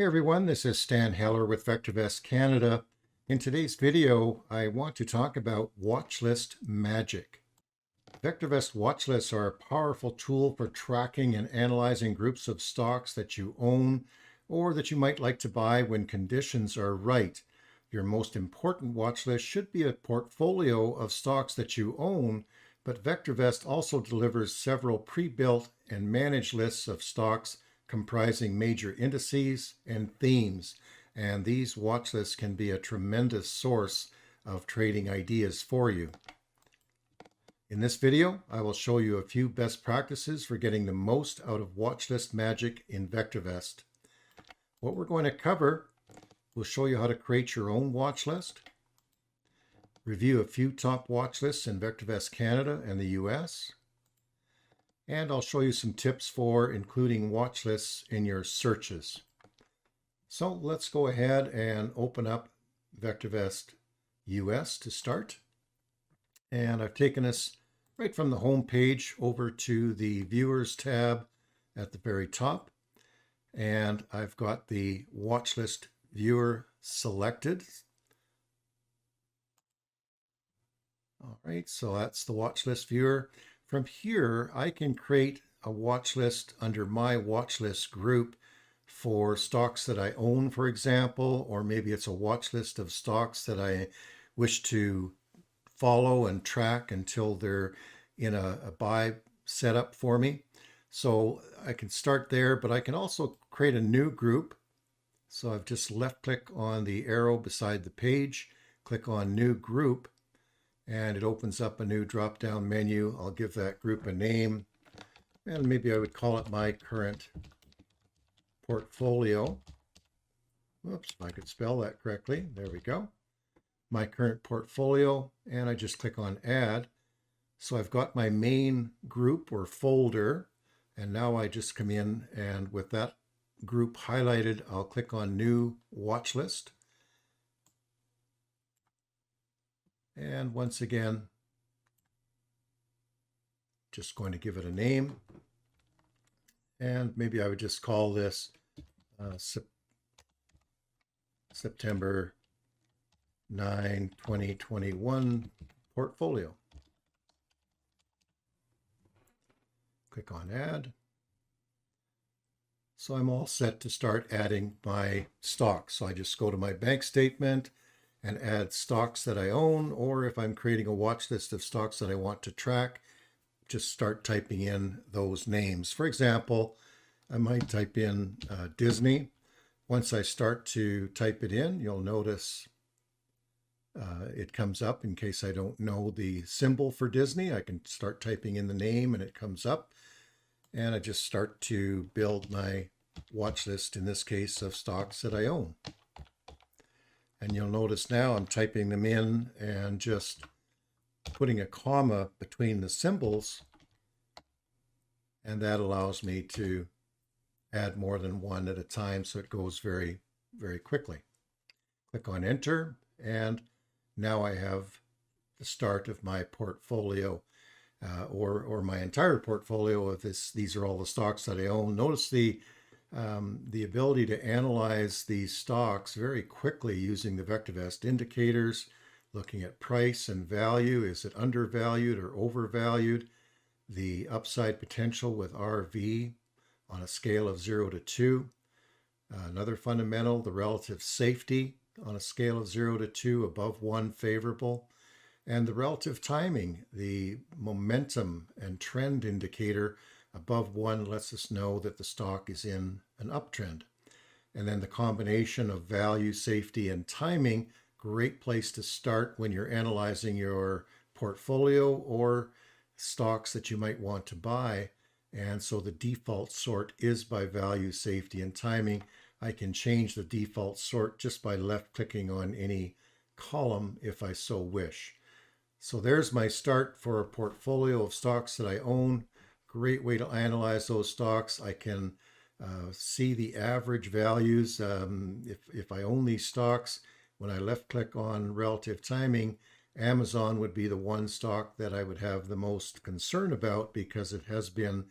Hey everyone, this is Stan Heller with VectorVest Canada. In today's video, I want to talk about WatchList Magic. VectorVest WatchLists are a powerful tool for tracking and analyzing groups of stocks that you own or that you might like to buy when conditions are right. Your most important watch list should be a portfolio of stocks that you own, but VectorVest also delivers several pre-built and managed lists of stocks comprising major indices and themes, and these watch lists can be a tremendous source of trading ideas for you. In this video, I will show you a few best practices for getting the most out of WatchList Magic in VectorVest. What we're going to cover, we'll show you how to create your own watch list, review a few top watch lists in VectorVest Canada and the US, and I'll show you some tips for including watch lists in your searches. So let's go ahead and open up VectorVest US to start. And I've taken us right from the home page over to the Viewers tab at the very top. And I've got the watch list viewer selected. All right, so that's the watch list viewer. From here, I can create a watch list under my watch list group for stocks that I own, for example, or maybe it's a watch list of stocks that I wish to follow and track until they're in a buy setup for me. So I can start there, but I can also create a new group. So I've just left click on the arrow beside the page, click on New Group, and it opens up a new drop-down menu. I'll give that group a name, and maybe I would call it my current portfolio. Whoops, if I could spell that correctly. There we go. My current portfolio, and I just click on Add. So I've got my main group or folder, and now I just come in, and with that group highlighted, I'll click on New Watch List. And once again, just going to give it a name. And maybe I would just call this September 9, 2021 portfolio. Click on Add. So I'm all set to start adding my stocks. So I just go to my bank statement and add stocks that I own, or if I'm creating a watch list of stocks that I want to track, just start typing in those names. For example, I might type in Disney. Once I start to type it in, you'll notice it comes up. In case I don't know the symbol for Disney, I can start typing in the name and it comes up. And I just start to build my watch list, in this case, of stocks that I own. And you'll notice now I'm typing them in and just putting a comma between the symbols. And that allows me to add more than one at a time, so it goes very, very quickly. Click on Enter, and now I have the start of my portfolio, or my entire portfolio of this. These are all the stocks that I own. Notice the ability to analyze these stocks very quickly using the VectorVest indicators, looking at price and value. Is it undervalued or overvalued? The upside potential with RV on a scale of 0 to 2. Another fundamental, the relative safety on a scale of 0 to 2, above 1 favorable. And the relative timing, the momentum and trend indicator, above 1 lets us know that the stock is in an uptrend. And then the combination of value, safety, and timing, great place to start when you're analyzing your portfolio or stocks that you might want to buy. And so the default sort is by value, safety, and timing. I can change the default sort just by left-clicking on any column if I so wish. So there's my start for a portfolio of stocks that I own. Great way to analyze those stocks. I can see the average values. If I own these stocks, when I left click on relative timing, Amazon would be the one stock that I would have the most concern about because it has been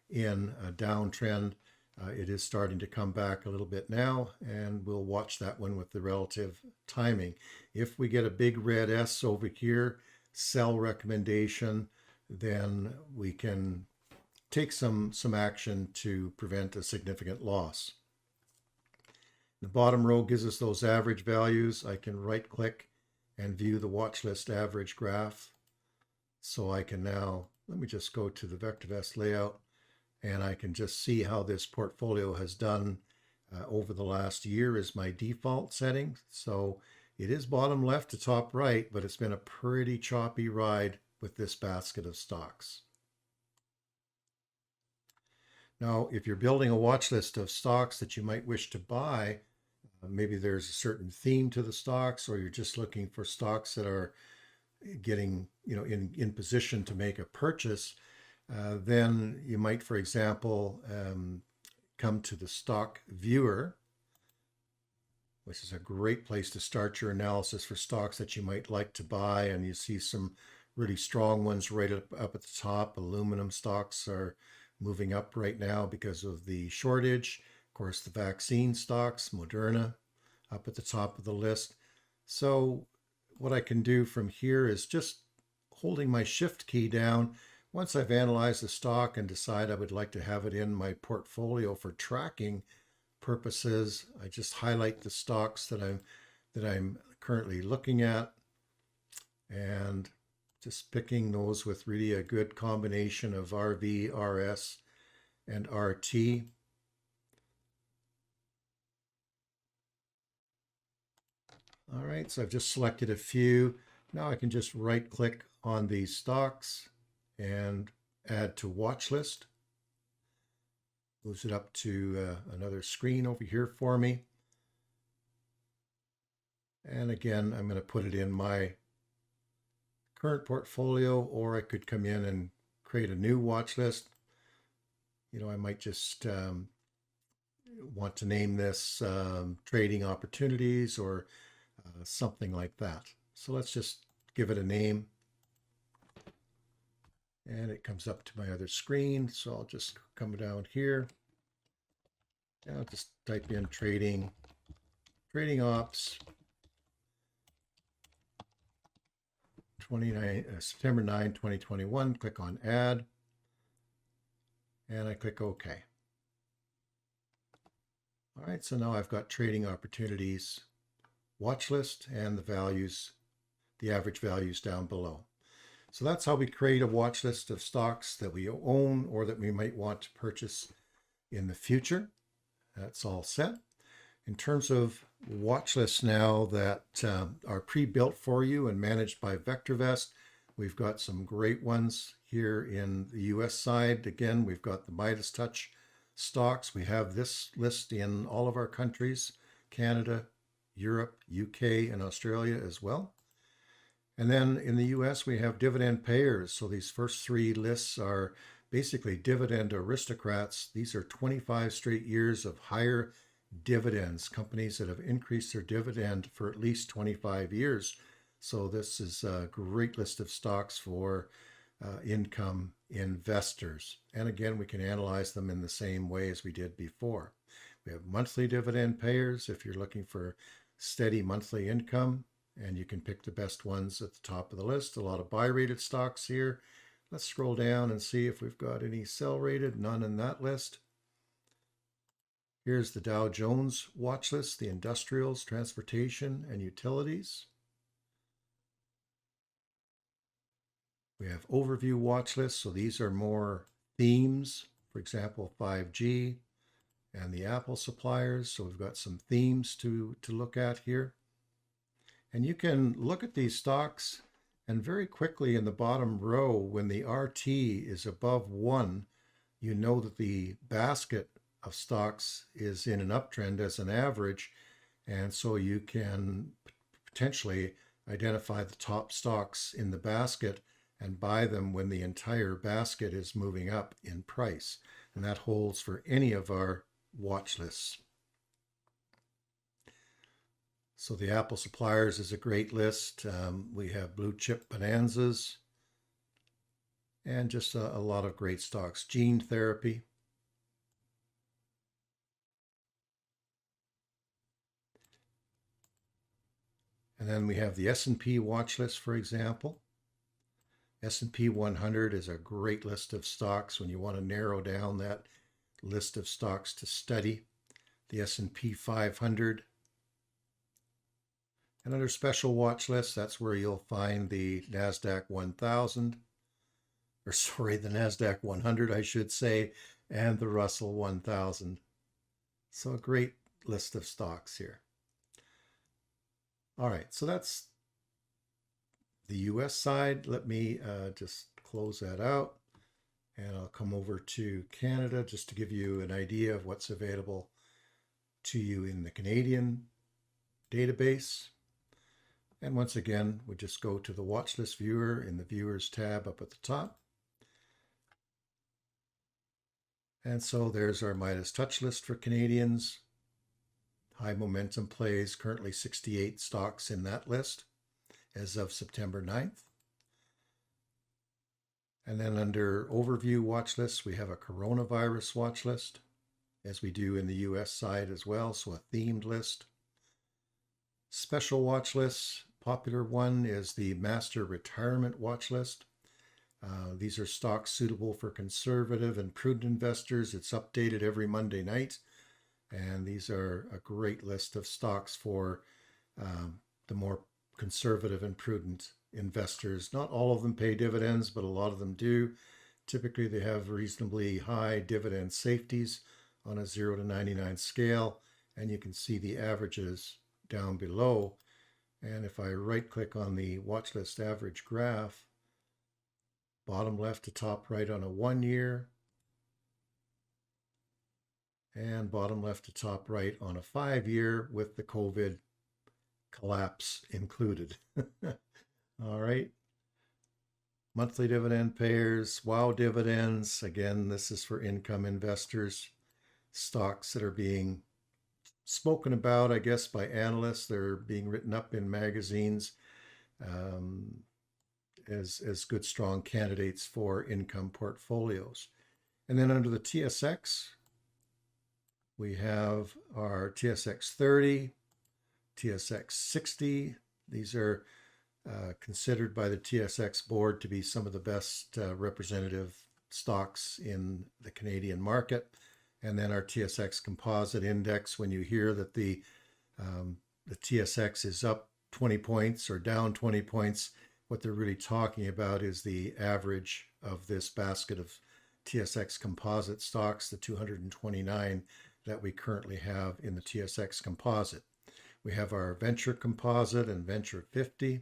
in a downtrend It is starting to come back a little bit now, and we'll watch that one with the relative timing. If we get a big red S over here, sell recommendation, then we can take some action to prevent a significant loss. The bottom row gives us those average values. I can right click and view the watch list average graph. So I can now, let me just go to the VectorVest layout, and I can just see how this portfolio has done over the last year is my default setting. So it is bottom left to top right, but it's been a pretty choppy ride with this basket of stocks. Now, if you're building a watch list of stocks that you might wish to buy, maybe there's a certain theme to the stocks, or you're just looking for stocks that are getting in position to make a purchase, then you might, for example, come to the stock viewer, which is a great place to start your analysis for stocks that you might like to buy. And you see some really strong ones right up at the top. Aluminum stocks are moving up right now because of the shortage. Of course, the vaccine stocks, Moderna, up at the top of the list. So what I can do from here is just holding my shift key down. Once I've analyzed the stock and decide I would like to have it in my portfolio for tracking purposes, I just highlight the stocks that I'm currently looking at, and just picking those with really a good combination of RV, RS, and RT. All right, so I've just selected a few. Now I can just right click on these stocks and add to watch list. Moves it up to another screen over here for me. And again, I'm going to put it in my current portfolio, or I could come in and create a new watch list. I might just want to name this trading opportunities or something like that. So let's just give it a name. And it comes up to my other screen. So I'll just come down here. And I'll just type in trading ops, September 9, 2021. Click on add. And I click OK. All right, so now I've got trading opportunities watch list and the values, the average values down below. So that's how we create a watch list of stocks that we own or that we might want to purchase in the future. That's all set. In terms of watch lists now that are pre-built for you and managed by VectorVest, we've got some great ones here in the US side. Again, we've got the Midas Touch stocks. We have this list in all of our countries, Canada, Europe, UK, and Australia as well. And then in the US, we have dividend payers. So these first three lists are basically dividend aristocrats. These are 25 straight years of higher dividends, companies that have increased their dividend for at least 25 years. So this is a great list of stocks for income investors. And again, we can analyze them in the same way as we did before. We have monthly dividend payers if you're looking for steady monthly income, and you can pick the best ones at the top of the list. A lot of buy rated stocks here. Let's scroll down and see if we've got any sell rated. None in that list. Here's the Dow Jones watch list, the industrials, transportation, and utilities. We have overview watch lists. So these are more themes, for example, 5G and the Apple suppliers. So we've got some themes to look at here. And you can look at these stocks and very quickly in the bottom row, when the RT is above 1, you know that the basket of stocks is in an uptrend as an average. And so you can potentially identify the top stocks in the basket and buy them when the entire basket is moving up in price. And that holds for any of our watch lists. So the Apple suppliers is a great list. We have blue chip bonanzas and just a lot of great stocks. Gene therapy. And then we have the S&P watch list, for example. S&P 100 is a great list of stocks when you want to narrow down that list of stocks to study. The S&P 500. And under special watch lists, that's where you'll find the NASDAQ 1000, or sorry, the NASDAQ 100, I should say, and the Russell 1000. So a great list of stocks here. All right, so that's the US side. Let me just close that out, and I'll come over to Canada just to give you an idea of what's available to you in the Canadian database. And once again, we just go to the watch list viewer in the viewers tab up at the top. And so there's our Midas touch list for Canadians. High momentum plays, currently 68 stocks in that list as of September 9th. And then under overview watch lists, we have a coronavirus watch list, as we do in the US side as well, so a themed list. Special watch lists, popular one is the master retirement watch list. These are stocks suitable for conservative and prudent investors. It's updated every Monday night. And these are a great list of stocks for the more conservative and prudent investors. Not all of them pay dividends, but a lot of them do. Typically, they have reasonably high dividend safeties on a 0 to 99 scale. And you can see the averages down below. And if I right click on the watch list average graph, bottom left to top right on a 1 year, and bottom left to top right on a 5 year with the COVID collapse included. All right. Monthly dividend payers, wow dividends. Again, this is for income investors. Stocks that are being spoken about, I guess, by analysts. They're being written up in magazines as good, strong candidates for income portfolios. And then under the TSX, we have our TSX 30, TSX 60. These are considered by the TSX board to be some of the best representative stocks in the Canadian market. And then our TSX Composite Index, when you hear that the TSX is up 20 points or down 20 points, what they're really talking about is the average of this basket of TSX composite stocks, the 229 that we currently have in the TSX composite. We have our Venture Composite and Venture 50.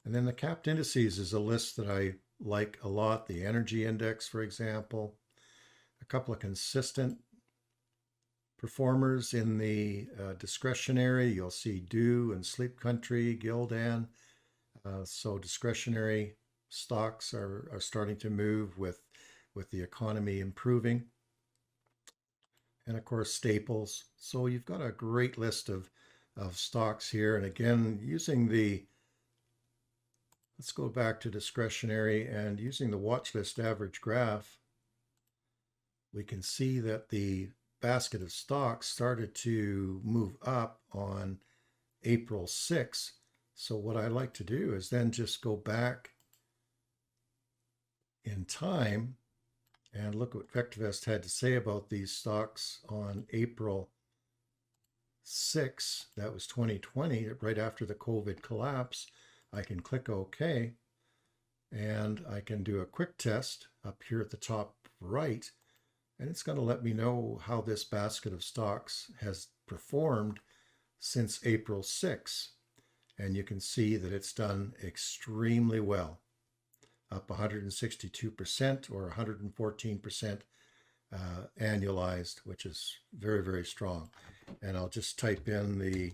And then the capped indices is a list that I like a lot. The Energy Index, for example. A couple of consistent performers in the discretionary. You'll see Dew and Sleep Country, Gildan. So discretionary stocks are starting to move with the economy improving. And of course, staples. So you've got a great list of stocks here. And again, using let's go back to discretionary, and using the watch list average graph, we can see that the basket of stocks started to move up on April 6th. So what I like to do is then just go back in time and look what VectorVest had to say about these stocks on April 6th. That was 2020, right after the COVID collapse. I can click OK, and I can do a quick test up here at the top right, and it's going to let me know how this basket of stocks has performed since April 6th. And you can see that it's done extremely well, up 162% or 114% annualized, which is very, very strong. And I'll just type in the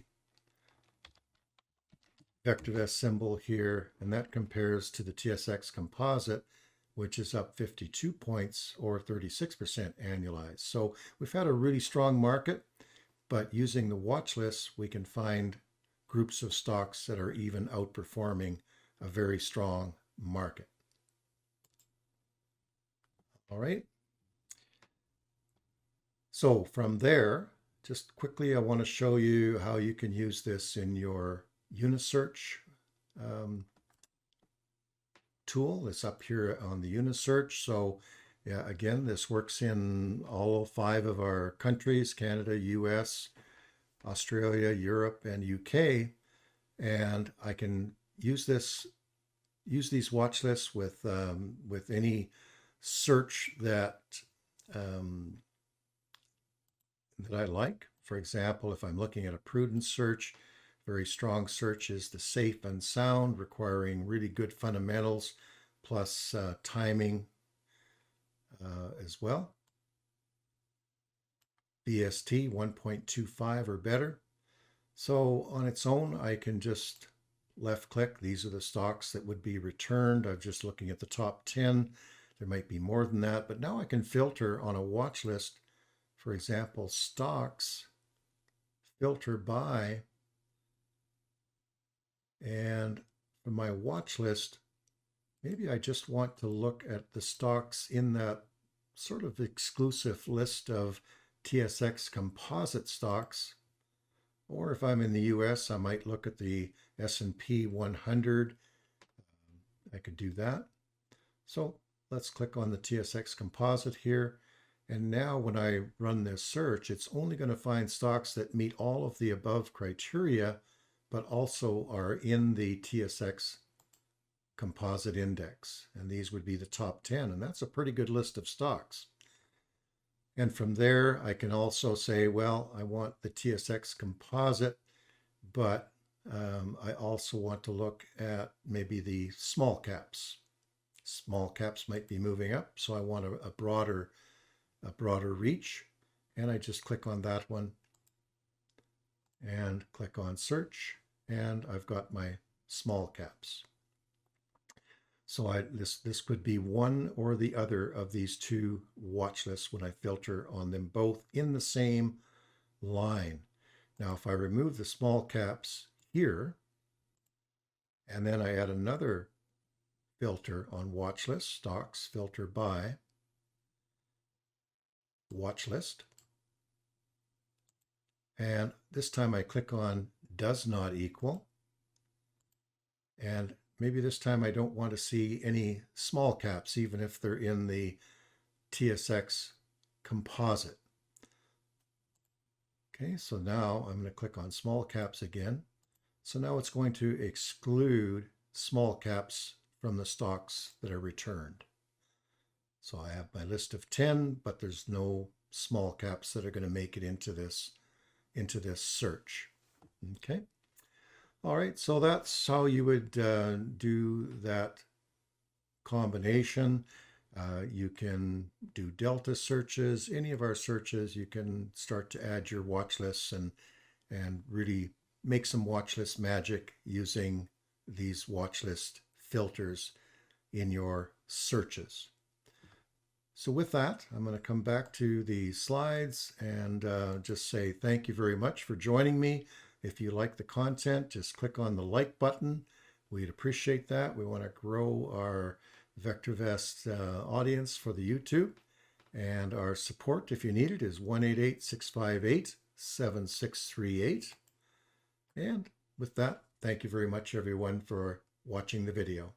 VectorVest symbol here, and that compares to the TSX Composite, which is up 52 points or 36% annualized. So we've had a really strong market, but using the watch lists, we can find groups of stocks that are even outperforming a very strong market. All right. So from there, just quickly, I want to show you how you can use this in your Unisearch tool. It's up here on the Unisearch. So yeah, again, this works in all 5 of our countries: Canada, US, Australia, Europe, and UK. And I can use these watch lists with any search that that I like. For example, if I'm looking at a prudent search, very strong search is the safe and sound, requiring really good fundamentals plus timing as well. BST 1.25 or better. So on its own, I can just left click. These are the stocks that would be returned. I'm just looking at the top 10. There might be more than that, but now I can filter on a watch list. For example, stocks, filter by, and for my watch list, maybe I just want to look at the stocks in that sort of exclusive list of TSX composite stocks. Or if I'm in the US, I might look at the S&P 100. I could do that. So let's click on the TSX composite here. And now when I run this search, it's only going to find stocks that meet all of the above criteria, but also are in the TSX composite index. And these would be the top 10. And that's a pretty good list of stocks. And from there, I can also say, well, I want the TSX composite, but I also want to look at maybe the small caps. Small caps might be moving up, so I want a broader reach. And I just click on that one and click on search, and I've got my small caps. So this could be one or the other of these 2 watch lists when I filter on them both in the same line. Now, if I remove the small caps here, and then I add another filter on watch list, stocks, filter by, watch list, and this time I click on does not equal, and maybe this time I don't want to see any small caps, even if they're in the TSX composite. Okay, so now I'm going to click on small caps again. So now it's going to exclude small caps from the stocks that are returned. So I have my list of 10, but there's no small caps that are going to make it into this search. Okay. All right, so that's how you would do that combination. You can do delta searches, any of our searches. You can start to add your watch lists and really make some watch list magic using these watch list filters in your searches. So with that, I'm going to come back to the slides and just say thank you very much for joining me. If you like the content, just click on the like button. We'd appreciate that. We want to grow our VectorVest audience for the YouTube. And our support, if you need it, is 1-888-658-7638. And with that, thank you very much, everyone, for watching the video.